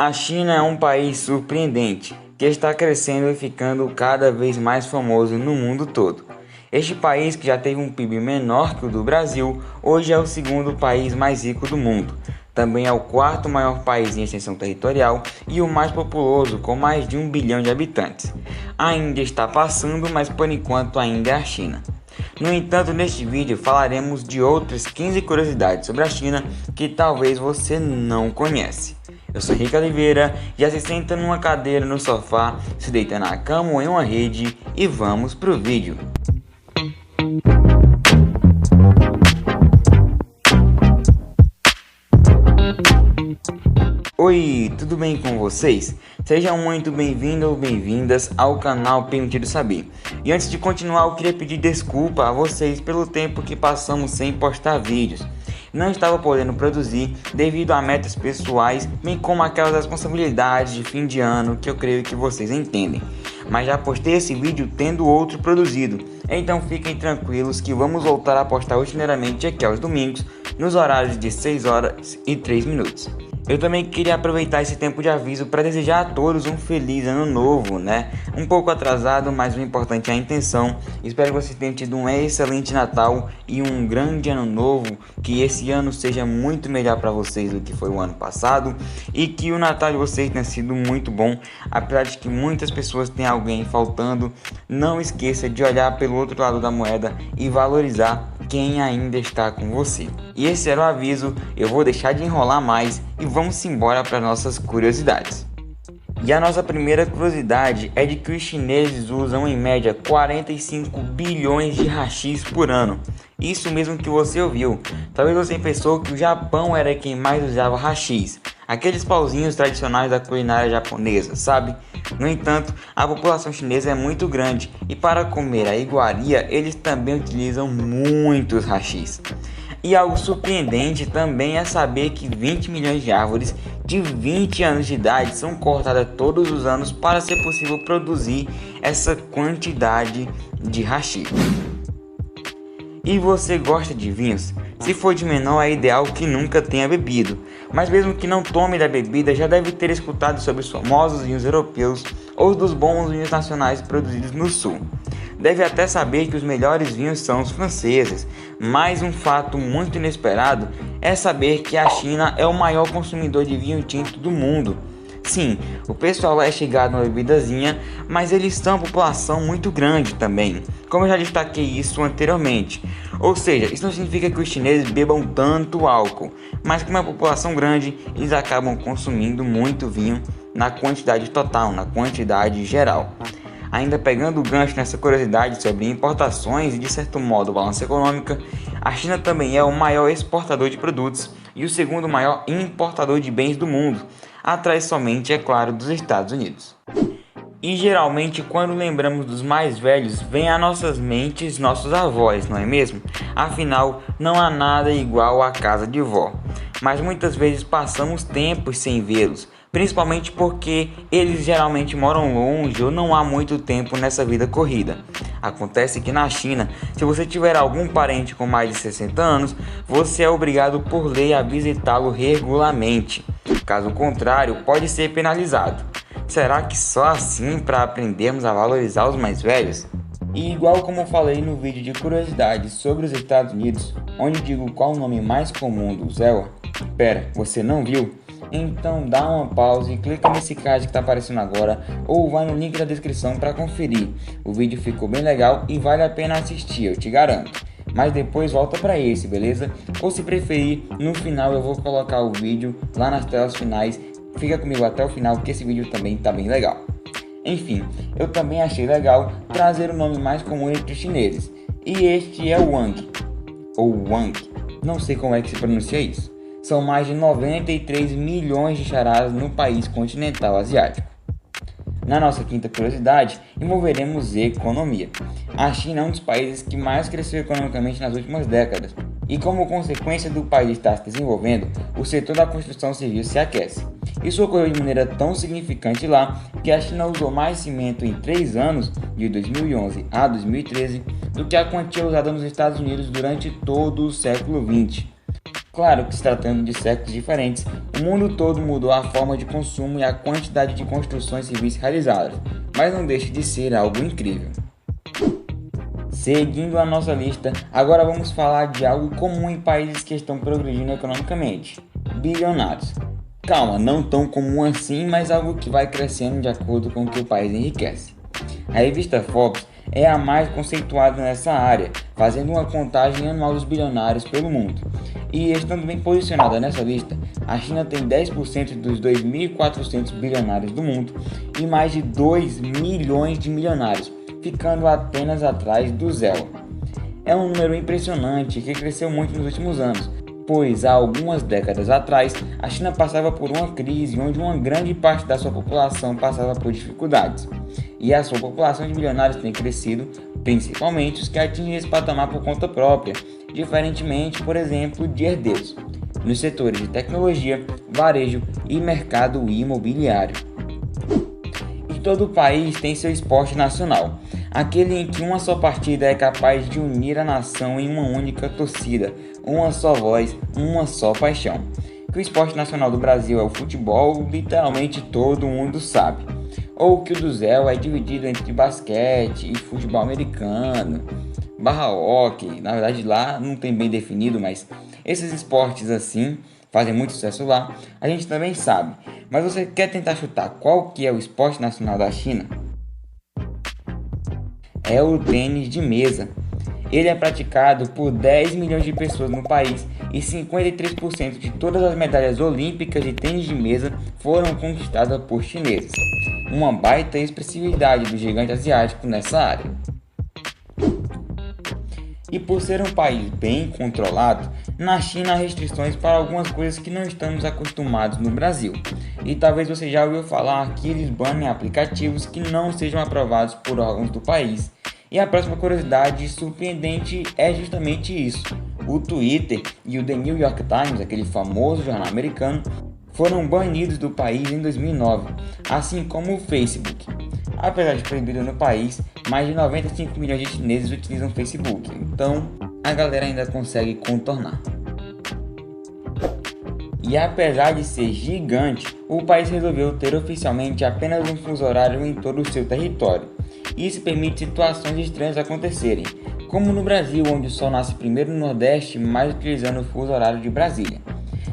A China é um país surpreendente, que está crescendo e ficando cada vez mais famoso no mundo todo. Este país, que já teve um PIB menor que o do Brasil, hoje é o segundo país mais rico do mundo. Também é o quarto maior país em extensão territorial e o mais populoso, com mais de 1 bilhão de habitantes. A Índia está passando, mas por enquanto ainda é a China. No entanto, neste vídeo falaremos de outras 15 curiosidades sobre a China que talvez você não conhece. Eu sou Henrique Oliveira, já se senta numa cadeira no sofá, se deita na cama ou em uma rede e vamos pro vídeo. Oi, tudo bem com vocês? Sejam muito bem-vindos ou bem-vindas ao canal Permitido Saber. E antes de continuar, eu queria pedir desculpa a vocês pelo tempo que passamos sem postar vídeos. Não estava podendo produzir devido a metas pessoais, bem como aquelas responsabilidades de fim de ano que eu creio que vocês entendem. Mas já postei esse vídeo tendo outro produzido, então fiquem tranquilos que vamos voltar a postar rotineiramente aqui aos domingos, nos horários de 6 horas e 3 minutos. Eu também queria aproveitar esse tempo de aviso para desejar a todos um feliz ano novo, né? Um pouco atrasado, mas o importante é a intenção. Espero que vocês tenham tido um excelente Natal e um grande ano novo, que esse ano seja muito melhor para vocês do que foi o ano passado e que o Natal de vocês tenha sido muito bom, apesar de que muitas pessoas têm alguém faltando. Não esqueça de olhar pelo outro lado da moeda e valorizar quem ainda está com você. E esse era o aviso, eu vou deixar de enrolar mais e vamos embora para nossas curiosidades. E a nossa primeira curiosidade é de que os chineses usam em média 45 bilhões de hashis por ano. Isso mesmo que você ouviu. Talvez você pensou que o Japão era quem mais usava hashis, aqueles pauzinhos tradicionais da culinária japonesa, sabe? No entanto, a população chinesa é muito grande e para comer a iguaria eles também utilizam muitos hashis. E algo surpreendente também é saber que 20 milhões de árvores de 20 anos de idade são cortadas todos os anos para ser possível produzir essa quantidade de hashi. E você gosta de vinhos? Se for de menor, é ideal que nunca tenha bebido, mas mesmo que não tome da bebida, já deve ter escutado sobre os famosos vinhos europeus ou dos bons vinhos nacionais produzidos no sul. Deve até saber que os melhores vinhos são os franceses, mas um fato muito inesperado é saber que a China é o maior consumidor de vinho tinto do mundo. Sim, o pessoal lá é chegado na bebidazinha, mas eles são uma população muito grande também, como eu já destaquei isso anteriormente. Ou seja, isso não significa que os chineses bebam tanto álcool, mas como é uma população grande, eles acabam consumindo muito vinho na quantidade total, na quantidade geral. Ainda pegando o gancho nessa curiosidade sobre importações e de certo modo balança econômica, a China também é o maior exportador de produtos e o segundo maior importador de bens do mundo, atrás somente, é claro, dos Estados Unidos. E geralmente quando lembramos dos mais velhos, vem a nossas mentes nossos avós, não é mesmo? Afinal, não há nada igual à casa de vó, mas muitas vezes passamos tempos sem vê-los, principalmente porque eles geralmente moram longe ou não há muito tempo nessa vida corrida. Acontece que na China, se você tiver algum parente com mais de 60 anos, você é obrigado por lei a visitá-lo regularmente. Caso contrário, pode ser penalizado. Será que só assim para aprendermos a valorizar os mais velhos? E igual como eu falei no vídeo de curiosidades sobre os Estados Unidos, onde digo qual o nome mais comum do Zéu, você não viu? Então dá uma pausa e clica nesse card que está aparecendo agora ou vai no link da descrição para conferir. O vídeo ficou bem legal e vale a pena assistir, eu te garanto. Mas depois volta para esse, beleza? Ou se preferir, no final eu vou colocar o vídeo lá nas telas finais. Fica comigo até o final que esse vídeo também está bem legal. Enfim, eu também achei legal trazer o nome mais comum entre os chineses. E este é o Wang, ou Wang, não sei como é que se pronuncia isso. São mais de 93 milhões de charadas no país continental asiático. Na nossa quinta curiosidade, envolveremos economia. A China é um dos países que mais cresceu economicamente nas últimas décadas, e como consequência do país estar se desenvolvendo, o setor da construção civil se aquece. Isso ocorreu de maneira tão significante lá que a China usou mais cimento em 3 anos, de 2011 a 2013, do que a quantia usada nos Estados Unidos durante todo o século XX. Claro que se tratando de séculos diferentes, o mundo todo mudou a forma de consumo e a quantidade de construções civis realizadas, mas não deixa de ser algo incrível. Seguindo a nossa lista, agora vamos falar de algo comum em países que estão progredindo economicamente: bilionários. Calma, não tão comum assim, mas algo que vai crescendo de acordo com o que o país enriquece. A revista Forbes é a mais conceituada nessa área, fazendo uma contagem anual dos bilionários pelo mundo. E estando bem posicionada nessa lista, a China tem 10% dos 2.400 bilionários do mundo e mais de 2 milhões de milionários, ficando apenas atrás do zero. É um número impressionante que cresceu muito nos últimos anos, pois há algumas décadas atrás a China passava por uma crise onde uma grande parte da sua população passava por dificuldades. E a sua população de milionários tem crescido, principalmente os que atingem esse patamar por conta própria, diferentemente, por exemplo, de herdeiros, nos setores de tecnologia, varejo e mercado imobiliário. E todo país tem seu esporte nacional, aquele em que uma só partida é capaz de unir a nação em uma única torcida, uma só voz, uma só paixão. Que o esporte nacional do Brasil é o futebol, literalmente todo mundo sabe. Ou que o do Zé é dividido entre basquete e futebol americano, barra hockey. Na verdade lá não tem bem definido, mas esses esportes assim fazem muito sucesso lá, a gente também sabe. Mas você quer tentar chutar qual que é o esporte nacional da China? É o tênis de mesa. Ele é praticado por 10 milhões de pessoas no país e 53% de todas as medalhas olímpicas de tênis de mesa foram conquistadas por chineses. Uma baita expressividade do gigante asiático nessa área. E por ser um país bem controlado, na China há restrições para algumas coisas que não estamos acostumados no Brasil. E talvez você já ouviu falar que eles banem aplicativos que não sejam aprovados por órgãos do país. E a próxima curiosidade surpreendente é justamente isso. O Twitter e o The New York Times, aquele famoso jornal americano, foram banidos do país em 2009, assim como o Facebook. Apesar de proibido no país, mais de 95 milhões de chineses utilizam o Facebook, então a galera ainda consegue contornar. E apesar de ser gigante, o país resolveu ter oficialmente apenas um fuso horário em todo o seu território. Isso permite situações estranhas acontecerem, como no Brasil, onde o sol nasce primeiro no Nordeste, mas utilizando o fuso horário de Brasília.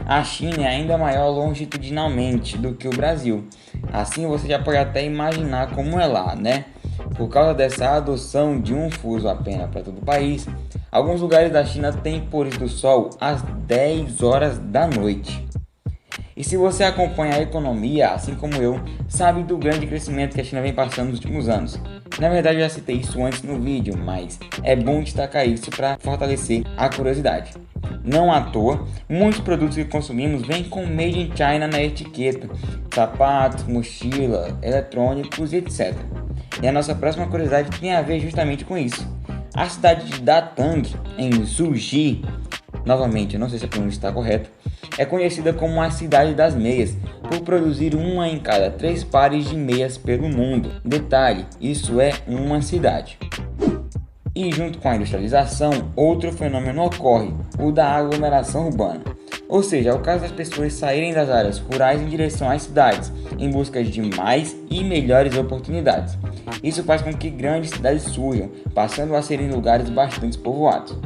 A China é ainda maior longitudinalmente do que o Brasil, assim você já pode até imaginar como é lá, né? Por causa dessa adoção de um fuso apenas para todo o país, alguns lugares da China têm pôres do sol às 10 horas da noite. E se você acompanha a economia, assim como eu, sabe do grande crescimento que a China vem passando nos últimos anos. Na verdade, eu já citei isso antes no vídeo, mas é bom destacar isso para fortalecer a curiosidade. Não à toa, muitos produtos que consumimos vêm com Made in China na etiqueta, sapatos, mochila, eletrônicos e etc. E a nossa próxima curiosidade tem a ver justamente com isso. A cidade de Datang, em Suzhou, novamente, eu não sei se a pronúncia está correta, é conhecida como a cidade das meias, por produzir uma em cada 3 pares de meias pelo mundo. Detalhe, isso é uma cidade. E junto com a industrialização, outro fenômeno ocorre, o da aglomeração urbana. Ou seja, é o caso das pessoas saírem das áreas rurais em direção às cidades, em busca de mais e melhores oportunidades. Isso faz com que grandes cidades surjam, passando a serem lugares bastante povoados.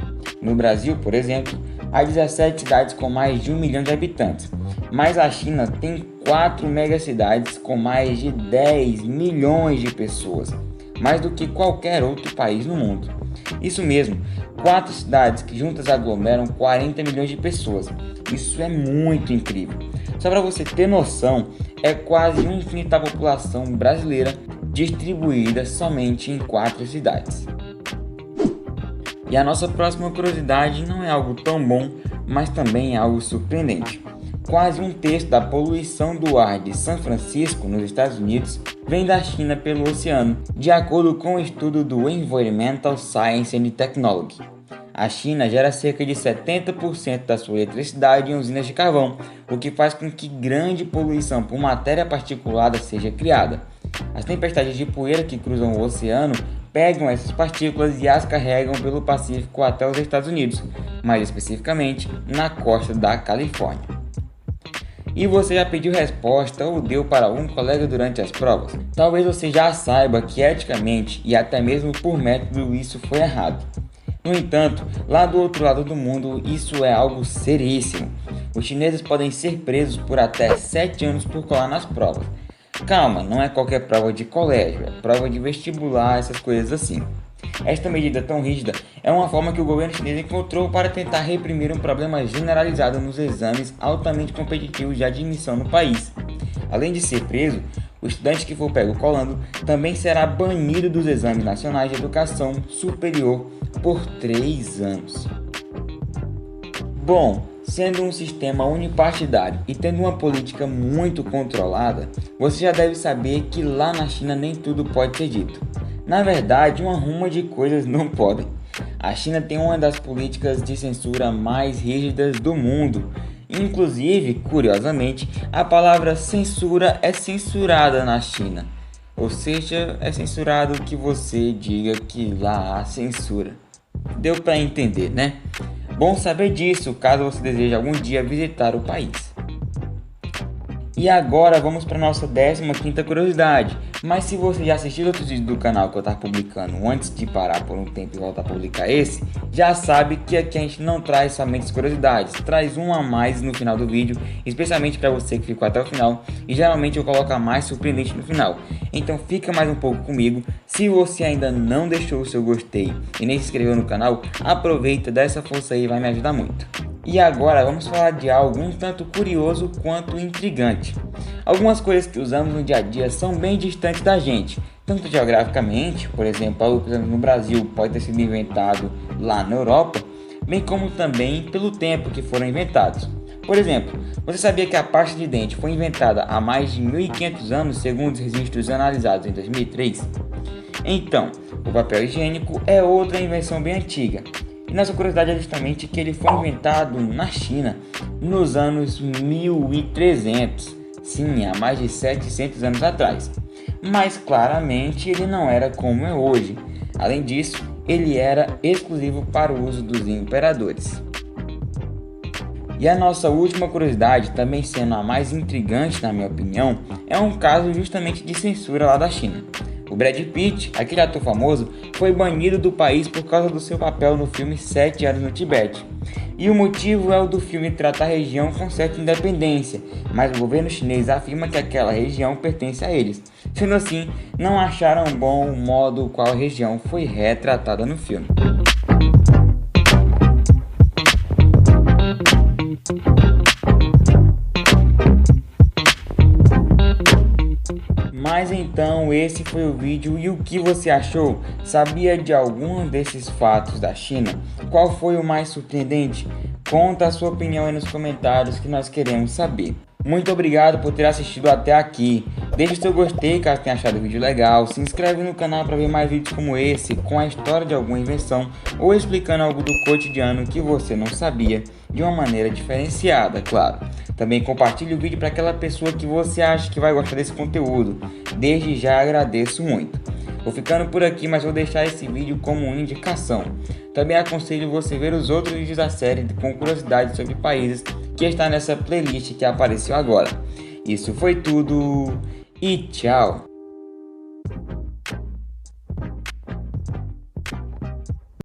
No Brasil, por exemplo, há 17 cidades com mais de 1 milhão de habitantes, mas a China tem 4 megacidades com mais de 10 milhões de pessoas, mais do que qualquer outro país no mundo. Isso mesmo, 4 cidades que juntas aglomeram 40 milhões de pessoas. Isso é muito incrível. Só para você ter noção, é quase um quinto da população brasileira distribuída somente em 4 cidades. E a nossa próxima curiosidade não é algo tão bom, mas também é algo surpreendente. Quase um terço da poluição do ar de São Francisco, nos Estados Unidos, vem da China pelo oceano, de acordo com o estudo do Environmental Science and Technology. A China gera cerca de 70% da sua eletricidade em usinas de carvão, o que faz com que grande poluição por matéria particulada seja criada. As tempestades de poeira que cruzam o oceano pegam essas partículas e as carregam pelo Pacífico até os Estados Unidos, mais especificamente na costa da Califórnia. E você já pediu resposta ou deu para algum colega durante as provas? Talvez você já saiba que eticamente e até mesmo por método isso foi errado. No entanto, lá do outro lado do mundo isso é algo seríssimo. Os chineses podem ser presos por até 7 anos por colar nas provas. Calma, não é qualquer prova de colégio, é prova de vestibular, essas coisas assim. Esta medida tão rígida é uma forma que o governo chinês encontrou para tentar reprimir um problema generalizado nos exames altamente competitivos de admissão no país. Além de ser preso, o estudante que for pego colando também será banido dos exames nacionais de educação superior por 3 anos. Bom, sendo um sistema unipartidário e tendo uma política muito controlada, você já deve saber que lá na China nem tudo pode ser dito. Na verdade, uma ruma de coisas não podem. A China tem uma das políticas de censura mais rígidas do mundo. Inclusive, curiosamente, a palavra censura é censurada na China. Ou seja, é censurado que você diga que lá há censura. Deu para entender, né? Bom saber disso caso você deseje algum dia visitar o país. E agora vamos para a nossa 15ª curiosidade. Mas se você já assistiu outros vídeos do canal que eu estava publicando antes de parar por um tempo e voltar a publicar esse, já sabe que aqui a gente não traz somente as curiosidades, traz uma a mais no final do vídeo, especialmente para você que ficou até o final, e geralmente eu coloco a mais surpreendente no final. Então fica mais um pouco comigo. Se você ainda não deixou o seu gostei e nem se inscreveu no canal, aproveita, dá essa força aí, vai me ajudar muito. E agora vamos falar de algo um tanto curioso quanto intrigante. Algumas coisas que usamos no dia a dia são bem distantes da gente, tanto geograficamente, por exemplo, algo que usamos no Brasil pode ter sido inventado lá na Europa, bem como também pelo tempo que foram inventados. Por exemplo, você sabia que a pasta de dente foi inventada há mais de 1500 anos, segundo os registros analisados em 2003? Então, o papel higiênico é outra invenção bem antiga. E nossa curiosidade é justamente que ele foi inventado na China nos anos 1300, sim, há mais de 700 anos atrás. Mas claramente ele não era como é hoje. Além disso, ele era exclusivo para o uso dos imperadores. E a nossa última curiosidade, também sendo a mais intrigante na minha opinião, é um caso justamente de censura lá da China. O Brad Pitt, aquele ator famoso, foi banido do país por causa do seu papel no filme 7 anos no Tibete. E o motivo é o do filme tratar a região com certa independência, mas o governo chinês afirma que aquela região pertence a eles. Sendo assim, não acharam bom o modo qual a região foi retratada no filme. Mas então esse foi o vídeo, e o que você achou? Sabia de algum desses fatos da China? Qual foi o mais surpreendente? Conta a sua opinião aí nos comentários que nós queremos saber. Muito obrigado por ter assistido até aqui. Deixe seu gostei caso tenha achado o vídeo legal. Se inscreve no canal para ver mais vídeos como esse, com a história de alguma invenção ou explicando algo do cotidiano que você não sabia, de uma maneira diferenciada, claro. Também compartilhe o vídeo para aquela pessoa que você acha que vai gostar desse conteúdo. Desde já agradeço muito. Vou ficando por aqui, mas vou deixar esse vídeo como uma indicação. Também aconselho você ver os outros vídeos da série com curiosidades sobre países que está nessa playlist que apareceu agora. Isso foi tudo e tchau!